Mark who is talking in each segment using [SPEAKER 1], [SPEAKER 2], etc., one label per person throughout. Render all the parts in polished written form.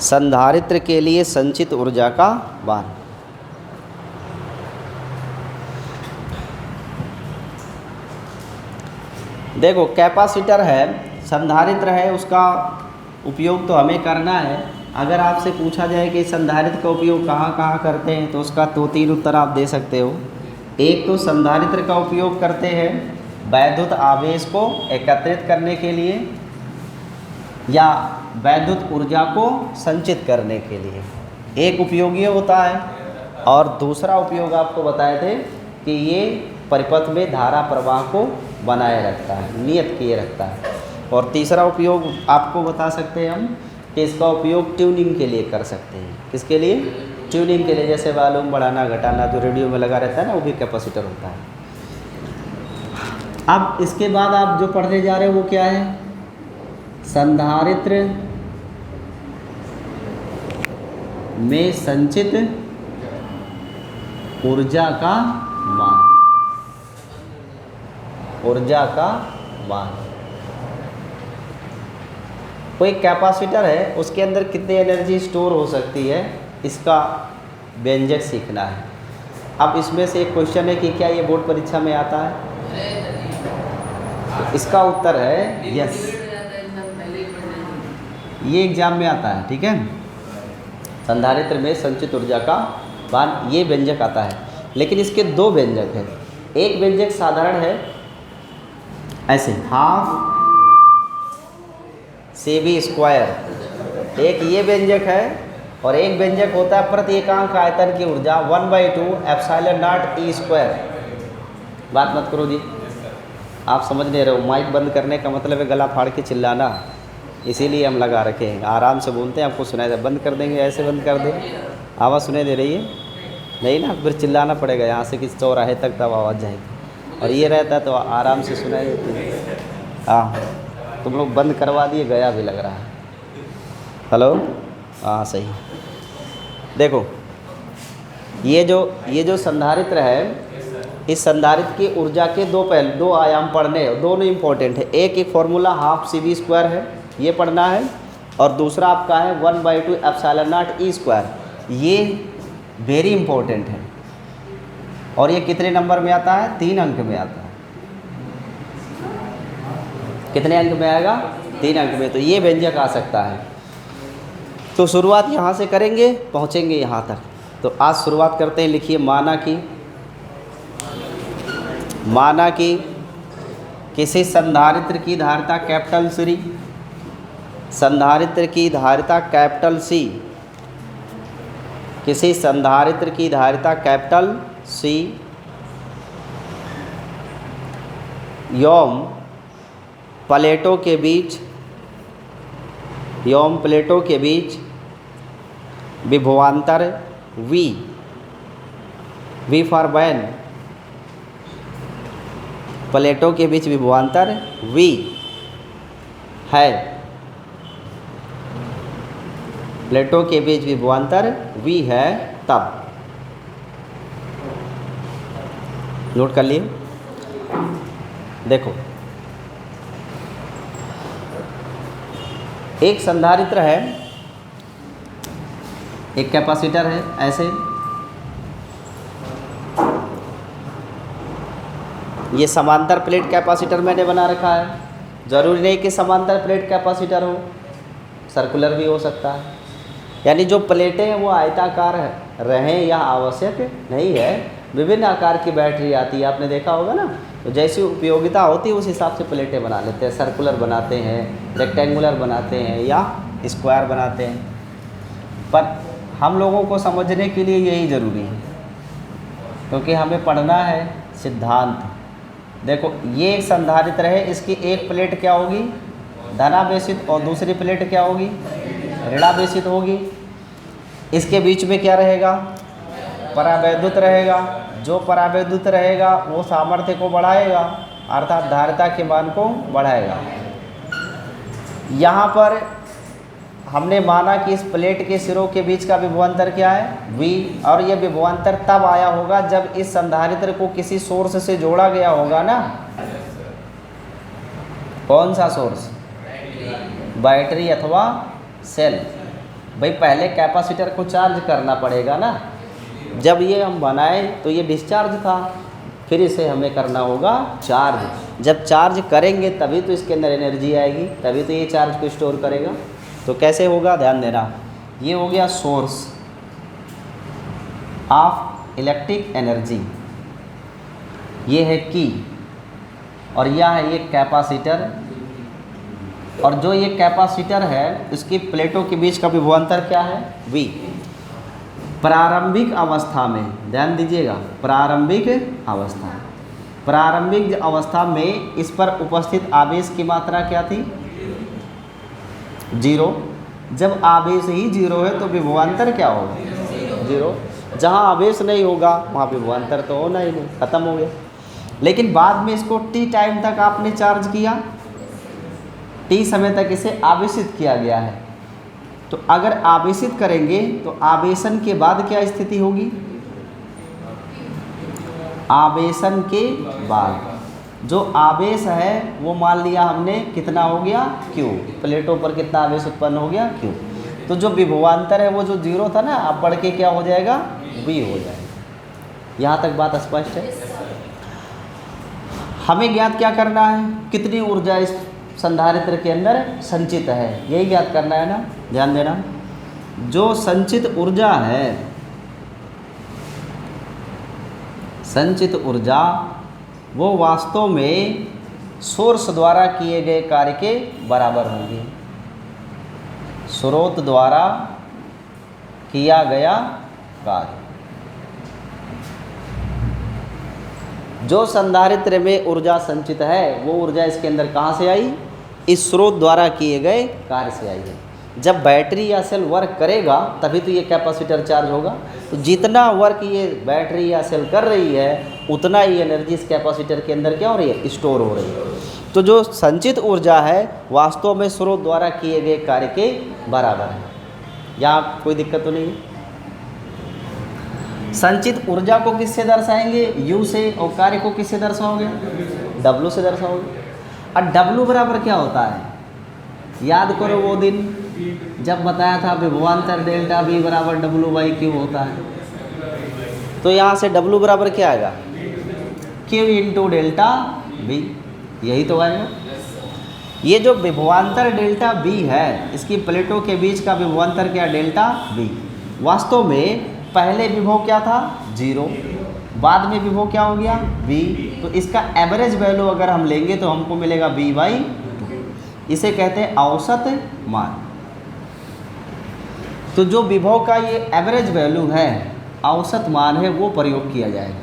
[SPEAKER 1] संधारित्र के लिए संचित ऊर्जा का मान। देखो कैपेसिटर है, संधारित्र है, उसका उपयोग तो हमें करना है। अगर आपसे पूछा जाए कि संधारित्र का उपयोग कहाँ कहाँ करते हैं तो उसका 2-3 उत्तर आप दे सकते हो। एक तो संधारित्र का उपयोग करते हैं वैद्युत आवेश को एकत्रित करने के लिए या वैद्युत ऊर्जा को संचित करने के लिए, एक उपयोग ये होता है। और दूसरा उपयोग आपको बताए थे कि ये परिपथ में धारा प्रवाह को बनाए रखता है, नियत किए रखता है। और तीसरा उपयोग आपको बता सकते हैं हम कि इसका उपयोग ट्यूनिंग के लिए कर सकते हैं। किसके लिए? ट्यूनिंग के लिए, जैसे वॉल्यूम बढ़ाना घटाना जो रेडियो में लगा रहता है ना, वो भी कैपेसिटर होता है। अब इसके बाद आप जो पढ़ने जा रहे हो वो क्या है? संधारित्र में संचित ऊर्जा का मान। ऊर्जा का मान। कोई कैपेसिटर है, उसके अंदर कितनी एनर्जी स्टोर हो सकती है, इसका व्यंजक सीखना है। अब इसमें से एक क्वेश्चन है कि क्या ये बोर्ड परीक्षा में आता है? तो इसका उत्तर है यस, ये एग्जाम में आता है। ठीक है, संधारित्र में संचित ऊर्जा का मान, ये व्यंजक आता है। लेकिन इसके दो व्यंजक हैं। एक व्यंजक साधारण है ऐसे, हाफ CV²। एक ये व्यंजक है और एक व्यंजक होता है प्रति एकांक आयतन की ऊर्जा 1/2 ε0E²। बात मत करो जी, आप समझ नहीं रहे हो। माइक बंद करने का मतलब है गला फाड़ के चिल्लाना, इसीलिए हम लगा रखे हैं। आराम से बोलते हैं, आपको सुनाई दे। बंद कर देंगे, ऐसे बंद कर दें, आवाज़ सुनाई दे रही है नहीं ना, फिर चिल्लाना पड़ेगा यहाँ से किस चौराहे तक, तब आवाज़ जाएगी। और ये रहता है तो आराम से सुनाई देती है। हाँ, तुम लोग बंद करवा दिए, गया भी लग रहा है। हेलो, हाँ सही। देखो ये जो संधारित्र है, इस संधारित्र की ऊर्जा के दो आयाम पढ़ने हैं, दोनों इंपॉर्टेंट है। एक फॉर्मूला हाफ CV² है, ये पढ़ना है। और दूसरा आपका है 1/2 ε0E²। ये वेरी इंपॉर्टेंट है। और ये कितने नंबर में आता है? 3 अंक में आता है। कितने अंक में आएगा? 3 अंक में। तो ये व्यंजक आ सकता है। तो शुरुआत यहाँ से करेंगे, पहुँचेंगे यहाँ तक। तो आज शुरुआत करते हैं। लिखिए, माना कि किसी संधारित्र की धारिता कैपिटल C, संधारित्र की धारिता कैपिटल C, किसी संधारित्र की धारिता कैपिटल C योम प्लेटों के बीच विभवांतर V फॉर वैन, प्लेटों के बीच विभवांतर V है। प्लेटों के बीच विभवांतर V है तब। नोट कर लिए? देखो, एक संधारित्र है, एक कैपेसिटर है ऐसे। ये समांतर प्लेट कैपेसिटर मैंने बना रखा है। ज़रूरी नहीं कि समांतर प्लेट कैपेसिटर हो, सर्कुलर भी हो सकता है। यानी जो प्लेटें हैं वो आयताकार रहें यह आवश्यक नहीं है। विभिन्न आकार की बैटरी आती है, आपने देखा होगा ना। तो जैसी उपयोगिता होती है उस हिसाब से प्लेटें बना लेते हैं। सर्कुलर बनाते हैं, रेक्टेंगुलर बनाते हैं या स्क्वायर बनाते हैं। पर हम लोगों को समझने के लिए यही ज़रूरी है, क्योंकि हमें पढ़ना है सिद्धांत। देखो, ये एक संधारित्र है, इसकी एक प्लेट क्या होगी? धनावेशित, और दूसरी प्लेट क्या होगी? ऋणावेशित होगी। इसके बीच में क्या रहेगा? परावैद्युत रहेगा। जो परावैद्युत रहेगा वो सामर्थ्य को बढ़ाएगा, अर्थात धारिता के मान को बढ़ाएगा। यहाँ पर हमने माना कि इस प्लेट के सिरों के बीच का विभवांतर क्या है? V। और यह विभवांतर तब आया होगा जब इस संधारित्र को किसी सोर्स से जोड़ा गया होगा ना। कौन सा सोर्स? बैटरी अथवा सेल। भाई पहले कैपेसिटर को चार्ज करना पड़ेगा ना। जब ये हम बनाए तो ये डिस्चार्ज था, फिर इसे हमें करना होगा चार्ज। जब चार्ज करेंगे तभी तो इसके अंदर एनर्जी आएगी, तभी तो ये चार्ज को स्टोर करेगा। तो कैसे होगा, ध्यान देना। ये हो गया सोर्स ऑफ इलेक्ट्रिक एनर्जी, ये है की, और यह है ये कैपेसिटर। और जो ये कैपेसिटर है इसकी प्लेटों के बीच का विभवांतर क्या है, V। प्रारंभिक अवस्था में, ध्यान दीजिएगा, प्रारंभिक अवस्था में इस पर उपस्थित आवेश की मात्रा क्या थी, 0। जब आवेश ही 0 है तो विभवांतर क्या होगा, 0। जहाँ आवेश नहीं होगा वहाँ विभवांतर तो होना ही नहीं, खत्म हो गया। लेकिन बाद में इसको t टाइम तक आपने चार्ज किया, t समय तक इसे आवेशित किया गया है। तो अगर आवेशित करेंगे तो आवेशन के बाद क्या स्थिति होगी, आवेशन के बाद जो आवेश है वो मान लिया हमने कितना हो गया, Q। प्लेटों पर कितना आवेश उत्पन्न हो गया, Q। तो जो विभवांतर है वो जो 0 था ना, अब बढ़ के क्या हो जाएगा, V हो जाएगा। यहाँ तक बात स्पष्ट है। हमें ज्ञात क्या करना है, कितनी ऊर्जा इस संधारित्र के अंदर संचित है, यही ज्ञात करना है ना। ध्यान देना, जो संचित ऊर्जा है, संचित ऊर्जा वो वास्तव में सोर्स द्वारा किए गए कार्य के बराबर होंगी। स्रोत द्वारा किया गया कार्य, जो संधारित्र में ऊर्जा संचित है वो ऊर्जा इसके अंदर कहाँ से आई, इस स्रोत द्वारा किए गए कार्य से आई है। जब बैटरी या सेल वर्क करेगा तभी तो ये कैपेसिटर चार्ज होगा। तो जितना वर्क ये बैटरी या सेल कर रही है उतना ही एनर्जी इस कैपेसिटर के अंदर क्या हो रही है, स्टोर हो रही है। तो जो संचित ऊर्जा है वास्तव में स्रोत द्वारा किए गए कार्य के बराबर है। यहाँ कोई दिक्कत तो नहीं है। संचित ऊर्जा को किससे दर्शाएंगे, U से, और कार्य को किससे दर्शाओगे, W से दर्शाओगे। और W बराबर क्या होता है, याद करो वो दिन जब बताया था विभवांतर डेल्टा V बराबर W/Q होता है। तो यहाँ से W बराबर क्या आएगा, Q इंटू डेल्टा V, यही तो आएगा। ये जो विभवांतर डेल्टा V है इसकी प्लेटों के बीच का विभवांतर क्या, डेल्टा V। वास्तव में पहले विभव क्या था, 0, बाद में विभव क्या हो गया, V। तो इसका एवरेज वैल्यू अगर हम लेंगे तो हमको मिलेगा V/2। इसे कहते हैं औसत मान। तो जो विभव का ये एवरेज वैल्यू है, औसत मान है, वो प्रयोग किया जाएगा।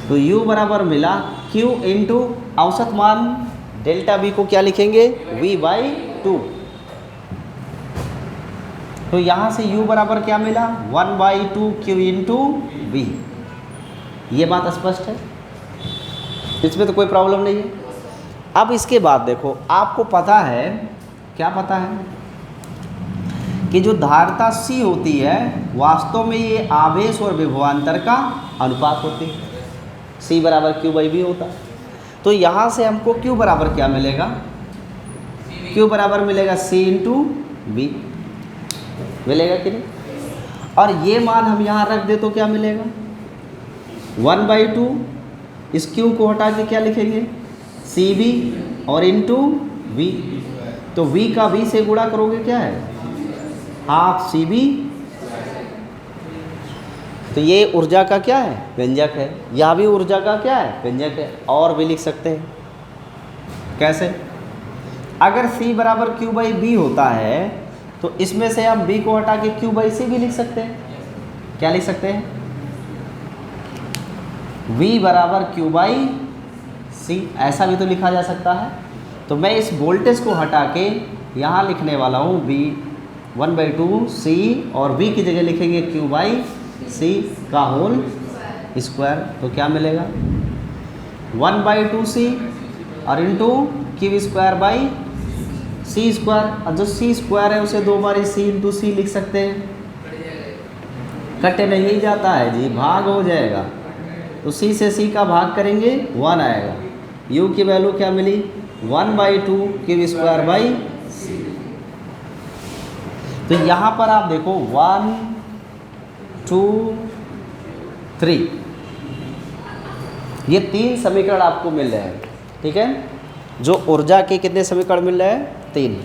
[SPEAKER 1] तो U बराबर मिला Q इंटू औसत मान डेल्टा V को क्या लिखेंगे, V/2। तो यहाँ से U बराबर क्या मिला, 1/2 Q इंटू V। ये बात स्पष्ट है, इसमें तो कोई प्रॉब्लम नहीं है। अब इसके बाद देखो, आपको पता है, क्या पता है कि जो धारिता C होती है वास्तव में ये आवेश और विभवांतर का अनुपात होती है। C बराबर Q/V होता है। तो यहाँ से हमको Q बराबर क्या मिलेगा, Q बराबर मिलेगा C इंटू V, मिलेगा कि नहीं। और ये मान हम यहाँ रख दे तो क्या मिलेगा, 1/2, इस Q को हटा के क्या लिखेंगे, CV और इंटू V। तो V का V से गुणा करोगे क्या है, हाफ CV। तो ये ऊर्जा का क्या है, व्यंजक है। यह भी ऊर्जा का क्या है, व्यंजक है। और भी लिख सकते हैं, कैसे, अगर C बराबर Q/V होता है तो इसमें से हम B को हटा के Q/C भी लिख सकते हैं। क्या लिख सकते हैं, V बराबर Q/C, ऐसा भी तो लिखा जा सकता है। तो मैं इस वोल्टेज को हटा के यहाँ लिखने वाला हूँ V 1/2 C, और V की जगह लिखेंगे Q/C का होल स्क्वायर। तो क्या मिलेगा, 1/2 C और इंटू Q²/C²। और जो C स्क्वायर है उसे 2 बार C इंटू C लिख सकते हैं। कटे नहीं जाता है जी, भाग हो जाएगा। तो C से C का भाग करेंगे 1 आएगा। U की वैल्यू क्या मिली, 1/2 Q² बाई C। तो यहाँ पर आप देखो 1 2 3, ये 3 समीकरण आपको मिल रहे हैं। ठीक है, जो ऊर्जा के कितने समीकरण मिल रहे हैं? 3।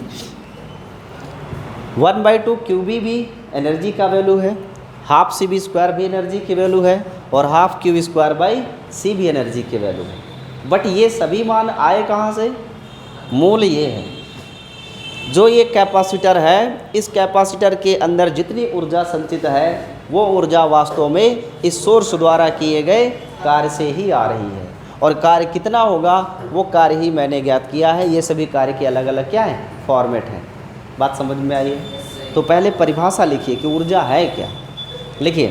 [SPEAKER 1] 1/2 QB भी एनर्जी का वैल्यू है, हाफ CV² भी एनर्जी की वैल्यू है, और हाफ QV²/C भी एनर्जी की वैल्यू है। बट ये सभी मान आए कहाँ से? मूल ये है, जो ये कैपेसिटर है, इस कैपेसिटर के अंदर जितनी ऊर्जा संचित है वो ऊर्जा वास्तव में इस सोर्स द्वारा किए गए कार्य से ही आ रही है। और कार्य कितना होगा वो कार्य ही मैंने ज्ञात किया है। ये सभी कार्य के अलग अलग क्या है? फॉर्मेट हैं। बात समझ में आई है? तो पहले परिभाषा लिखिए कि ऊर्जा है क्या। लिखिए,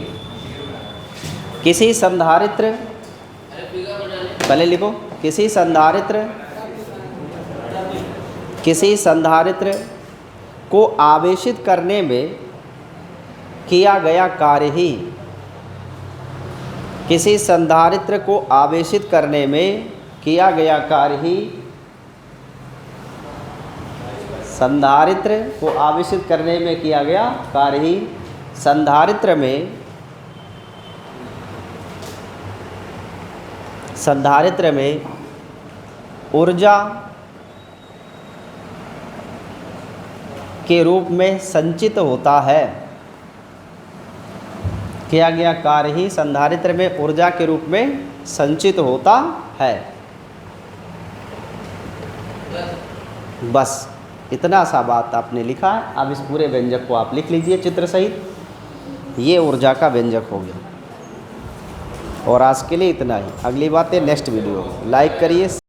[SPEAKER 1] किसी संधारित्र, पहले लिखो, किसी संधारित्र को आवेशित करने में किया गया कार्य ही, किसी संधारित्र को आवेशित करने में किया गया कार्य ही, संधारित्र को आवेशित करने में किया गया कार्य ही, संधारित्र में ऊर्जा के रूप में संचित होता है। किया गया कार्य ही संधारित्र में ऊर्जा के रूप में संचित होता है। बस इतना सा बात आपने लिखा है। अब इस पूरे व्यंजक को आप लिख लीजिए चित्र सहित। ये ऊर्जा का व्यंजक हो गया। और आज के लिए इतना ही। अगली बातें नेक्स्ट वीडियो। लाइक करिए।